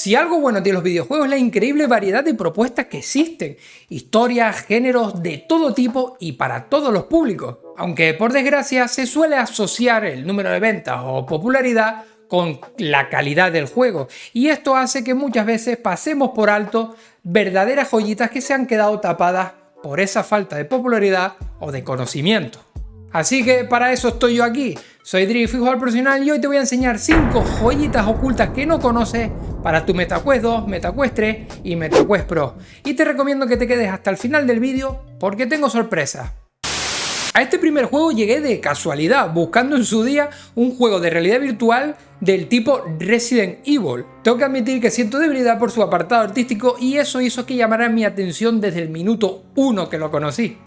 Si algo bueno tiene los videojuegos es la increíble variedad de propuestas que existen, historias, géneros de todo tipo y para todos los públicos, aunque por desgracia se suele asociar el número de ventas o popularidad con la calidad del juego, y esto hace que muchas veces pasemos por alto verdaderas joyitas que se han quedado tapadas por esa falta de popularidad o de conocimiento. Así que para eso estoy yo aquí. Soy Drift, jugador profesional, y hoy te voy a enseñar 5 joyitas ocultas que no conoces para tu MetaQuest 2, MetaQuest 3 y MetaQuest Pro. Y te recomiendo que te quedes hasta el final del vídeo porque tengo sorpresas. A este primer juego llegué de casualidad, buscando en su día un juego de realidad virtual del tipo Resident Evil. Tengo que admitir que siento debilidad por su apartado artístico y eso hizo que llamara mi atención desde el minuto 1 que lo conocí.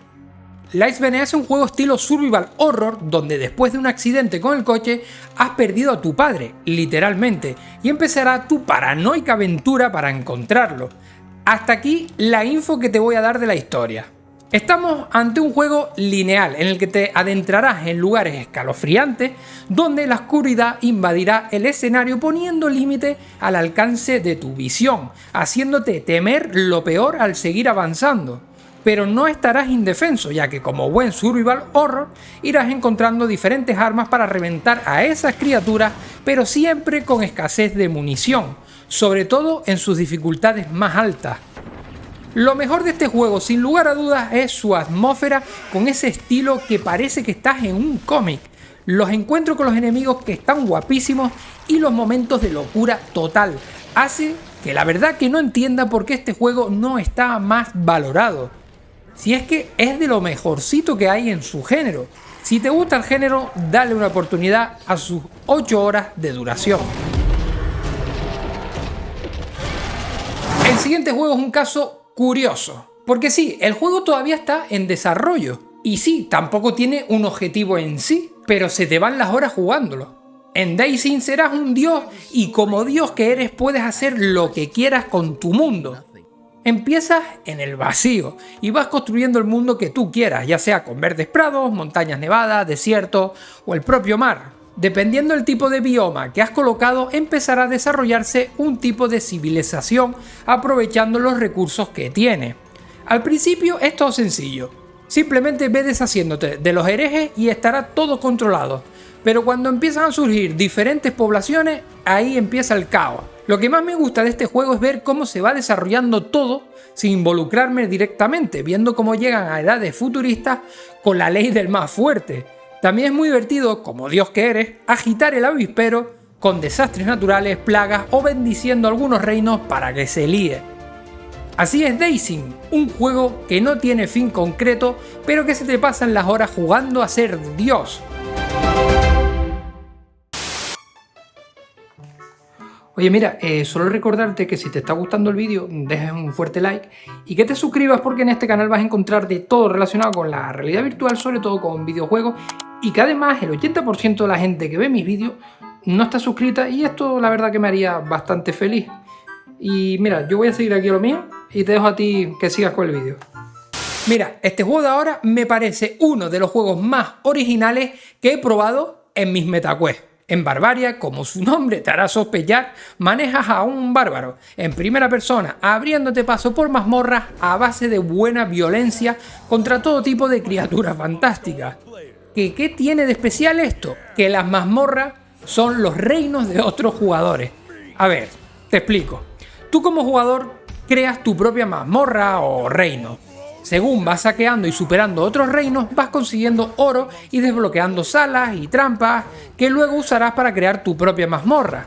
Lies Vene es un juego estilo survival horror donde después de un accidente con el coche has perdido a tu padre, literalmente, y empezará tu paranoica aventura para encontrarlo. Hasta aquí la info que te voy a dar de la historia. Estamos ante un juego lineal en el que te adentrarás en lugares escalofriantes donde la oscuridad invadirá el escenario poniendo límite al alcance de tu visión, haciéndote temer lo peor al seguir avanzando. Pero no estarás indefenso, ya que como buen survival horror irás encontrando diferentes armas para reventar a esas criaturas, pero siempre con escasez de munición, sobre todo en sus dificultades más altas. Lo mejor de este juego, sin lugar a dudas, es su atmósfera con ese estilo que parece que estás en un cómic, los encuentros con los enemigos que están guapísimos y los momentos de locura total. Hace que la verdad que no entienda por qué este juego no está más valorado. Si es que es de lo mejorcito que hay en su género. Si te gusta el género, dale una oportunidad a sus 8 horas de duración. El siguiente juego es un caso curioso. Porque sí, el juego todavía está en desarrollo. Y sí, tampoco tiene un objetivo en sí, pero se te van las horas jugándolo. En DayZ serás un dios y como dios que eres puedes hacer lo que quieras con tu mundo. Empiezas en el vacío y vas construyendo el mundo que tú quieras, ya sea con verdes prados, montañas nevadas, desiertos o el propio mar. Dependiendo del tipo de bioma que has colocado, empezará a desarrollarse un tipo de civilización aprovechando los recursos que tiene. Al principio es todo sencillo, simplemente ve deshaciéndote de los herejes y estará todo controlado. Pero cuando empiezan a surgir diferentes poblaciones, ahí empieza el caos. Lo que más me gusta de este juego es ver cómo se va desarrollando todo sin involucrarme directamente, viendo cómo llegan a edades futuristas con la ley del más fuerte. También es muy divertido, como dios que eres, agitar el avispero con desastres naturales, plagas o bendiciendo algunos reinos para que se líe. Así es DayZ, un juego que no tiene fin concreto, pero que se te pasan las horas jugando a ser dios. Oye mira, solo recordarte que si te está gustando el vídeo dejes un fuerte like y que te suscribas porque en este canal vas a encontrar de todo relacionado con la realidad virtual, sobre todo con videojuegos, y que además el 80% de la gente que ve mis vídeos no está suscrita y esto la verdad que me haría bastante feliz. Y mira, yo voy a seguir aquí a lo mío y te dejo a ti que sigas con el vídeo. Mira, este juego de ahora me parece uno de los juegos más originales que he probado en mis MetaQuest. En Barbaria, como su nombre te hará sospechar, manejas a un bárbaro en primera persona, abriéndote paso por mazmorras a base de buena violencia contra todo tipo de criaturas fantásticas. ¿Qué tiene de especial esto? Que las mazmorras son los reinos de otros jugadores. A ver, te explico. Tú como jugador creas tu propia mazmorra o reino. Según vas saqueando y superando otros reinos, vas consiguiendo oro y desbloqueando salas y trampas que luego usarás para crear tu propia mazmorra.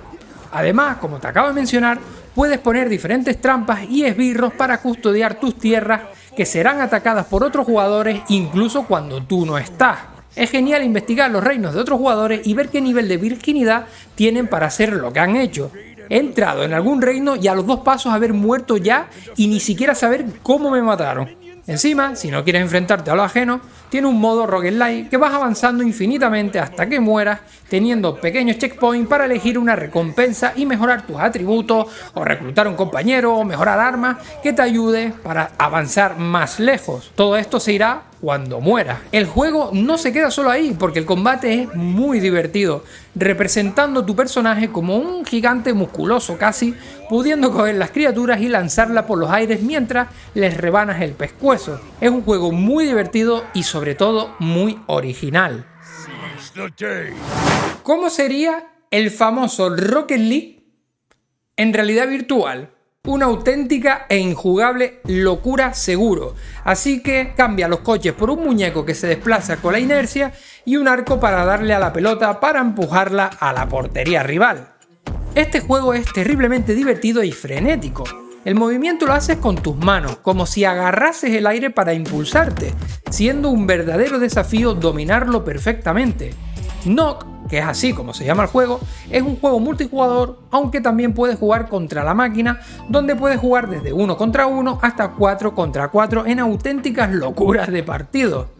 Además, como te acabo de mencionar, puedes poner diferentes trampas y esbirros para custodiar tus tierras que serán atacadas por otros jugadores incluso cuando tú no estás. Es genial investigar los reinos de otros jugadores y ver qué nivel de virginidad tienen para hacer lo que han hecho. He entrado en algún reino y a los 2 pasos haber muerto ya y ni siquiera saber cómo me mataron. Encima, si no quieres enfrentarte a lo ajeno, tiene un modo roguelike que vas avanzando infinitamente hasta que mueras, teniendo pequeños checkpoints para elegir una recompensa y mejorar tus atributos, o reclutar un compañero, o mejorar armas que te ayude para avanzar más lejos. Todo esto se irá cuando mueras. El juego no se queda solo ahí, porque el combate es muy divertido, representando tu personaje como un gigante musculoso casi, pudiendo coger las criaturas y lanzarlas por los aires mientras les rebanas el pescuezo. Es un juego muy divertido y sobre todo muy original. ¿Cómo sería el famoso Rocket League en realidad virtual? Una auténtica e injugable locura seguro. Así que cambia los coches por un muñeco que se desplaza con la inercia y un arco para darle a la pelota para empujarla a la portería rival. Este juego es terriblemente divertido y frenético. El movimiento lo haces con tus manos, como si agarrases el aire para impulsarte, siendo un verdadero desafío dominarlo perfectamente. Knock, que es así como se llama el juego, es un juego multijugador, aunque también puedes jugar contra la máquina, donde puedes jugar desde 1 contra 1 hasta 4 contra 4 en auténticas locuras de partido.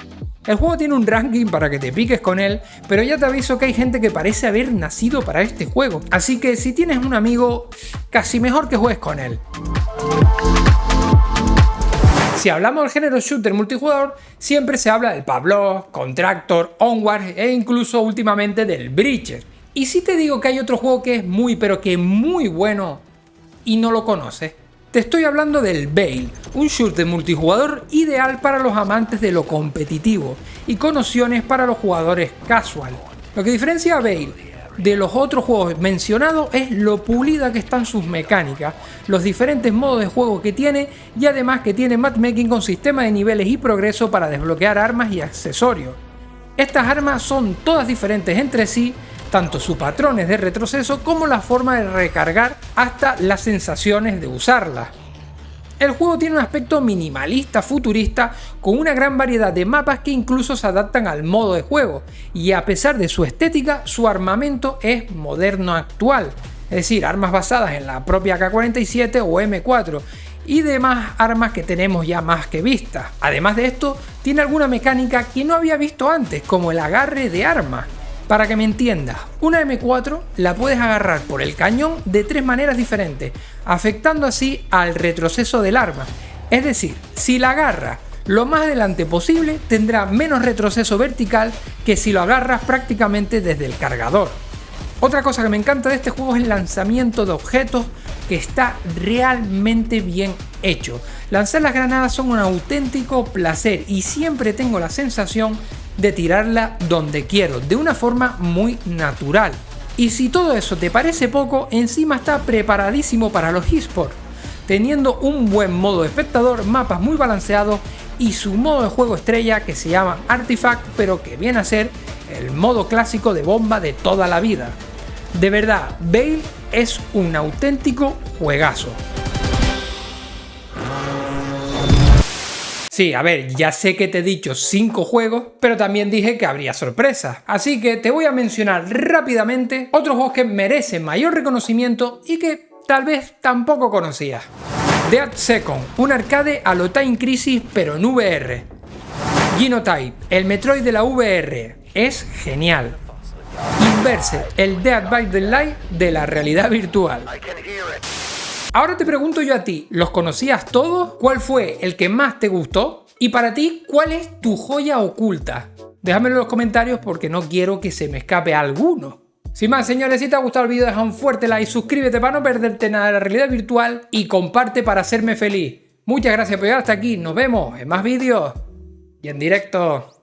El juego tiene un ranking para que te piques con él, pero ya te aviso que hay gente que parece haber nacido para este juego, así que si tienes un amigo, casi mejor que juegues con él. Si hablamos del género shooter multijugador, siempre se habla del Pavlov, Contractor, Onward e incluso últimamente del Breacher. Y si te digo que hay otro juego que es muy pero que muy bueno y no lo conoces, te estoy hablando del Veil, un shooter multijugador ideal para los amantes de lo competitivo y con opciones para los jugadores casual. Lo que diferencia a Veil de los otros juegos mencionados es lo pulida que están sus mecánicas, los diferentes modos de juego que tiene y además que tiene matchmaking con sistema de niveles y progreso para desbloquear armas y accesorios. Estas armas son todas diferentes entre sí, tanto sus patrones de retroceso como la forma de recargar hasta las sensaciones de usarlas. El juego tiene un aspecto minimalista futurista con una gran variedad de mapas que incluso se adaptan al modo de juego, y a pesar de su estética, su armamento es moderno actual, es decir, armas basadas en la propia AK-47 o M4 y demás armas que tenemos ya más que vistas. Además de esto, tiene alguna mecánica que no había visto antes, como el agarre de armas. Para que me entiendas, una M4 la puedes agarrar por el cañón de 3 maneras diferentes, afectando así al retroceso del arma. Es decir, si la agarras lo más adelante posible, tendrá menos retroceso vertical que si lo agarras prácticamente desde el cargador. Otra cosa que me encanta de este juego es el lanzamiento de objetos, que está realmente bien hecho. Lanzar las granadas son un auténtico placer y siempre tengo la sensación de tirarla donde quiero, de una forma muy natural. Y si todo eso te parece poco, encima está preparadísimo para los eSports, teniendo un buen modo de espectador, mapas muy balanceados y su modo de juego estrella que se llama Artifact, pero que viene a ser el modo clásico de bomba de toda la vida. De verdad, Veil es un auténtico juegazo. Sí, a ver, ya sé que te he dicho 5 juegos, pero también dije que habría sorpresas. Así que te voy a mencionar rápidamente otros juegos que merecen mayor reconocimiento y que tal vez tampoco conocías. Dead Second, un arcade a lo Time Crisis pero en VR. Genotype, el Metroid de la VR, es genial. Inversed, el Dead by Daylight de la realidad virtual. Ahora te pregunto yo a ti, ¿los conocías todos? ¿Cuál fue el que más te gustó? Y para ti, ¿cuál es tu joya oculta? Déjamelo en los comentarios porque no quiero que se me escape alguno. Sin más, señores, si te ha gustado el vídeo, deja un fuerte like, suscríbete para no perderte nada de la realidad virtual y comparte para hacerme feliz. Muchas gracias por llegar hasta aquí, nos vemos en más vídeos y en directo.